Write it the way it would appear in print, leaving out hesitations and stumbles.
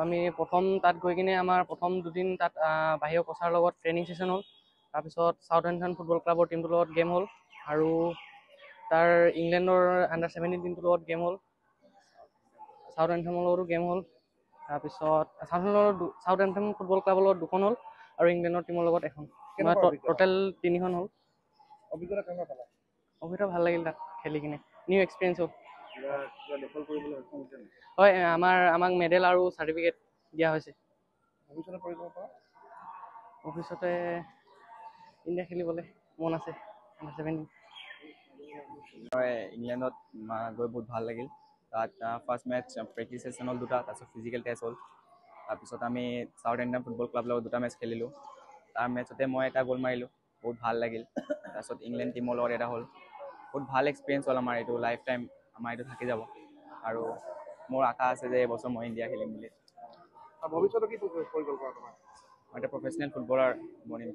আমি প্ৰথম তাত গৈ কিনে আমাৰ প্ৰথম দুদিন তাত বাহিৰৰ কোচাৰৰ লগত ট্ৰেইনিং ছেশ্যন হ'ল। তাৰপিছত চাউথহেম্পটন ফুটবল ক্লাবৰ টিমটোৰ লগত গেম হ'ল আৰু তাৰ ইংলেণ্ডৰ আণ্ডাৰ 17 টিমটোৰ লগত গেম হ'ল। চাউথহেম্পটনৰ লগতো গেম হ'ল। তাৰপিছত চাউথহেম্পটন ফুটবল ক্লাবৰ লগত 2খন হ'ল আৰু ইংলেণ্ডৰ টিমৰ লগত 1খন। টোটেল 3খন হ'ল। অভিজ্ঞতা কেনেকুৱা পালা? অভিজ্ঞতা ভাল লাগিল তাত খেলি কিনে, নিউ এক্সপিৰিয়েঞ্চ হ'ল। হয়, আমাক মেডেল আৰু চাৰ্টিফিকেট দিয়া হৈছে। ভৱিষ্যতে ইণ্ডিয়া খেলিবলৈ মন আছে। মই ইংলেণ্ডত গৈ বহুত ভাল লাগিল। তাত ফাৰ্ষ্ট মেটচ প্ৰেক্টিচ ছেশ্যন হ'ল 2টা, তাৰপিছত ফিজিকেল টেষ্ট হ'ল। তাৰপিছত আমি চাউথহেম্পটন ফুটবল ক্লাবৰ লগত 2টা মেটচ খেলিলোঁ। তাৰ মেটচতে মই এটা গ'ল মাৰিলোঁ, বহুত ভাল লাগিল। তাৰপিছত ইংলেণ্ড টিমৰ লগত এটা হ'ল, বহুত ভাল এক্সপিৰিয়েঞ্চ হ'ল আমাৰ এইটো। লাইফ টাইম আমাৰ এইটো থাকি যাব আৰু মোৰ আশা আছে যে এইবছৰ মই ইণ্ডিয়া খেলিম বুলি। ভৱিষ্যতে কি পৰিকল্পনা তোমাৰ? মই এটা প্ৰফেচনেল ফুটবলাৰ বনিম।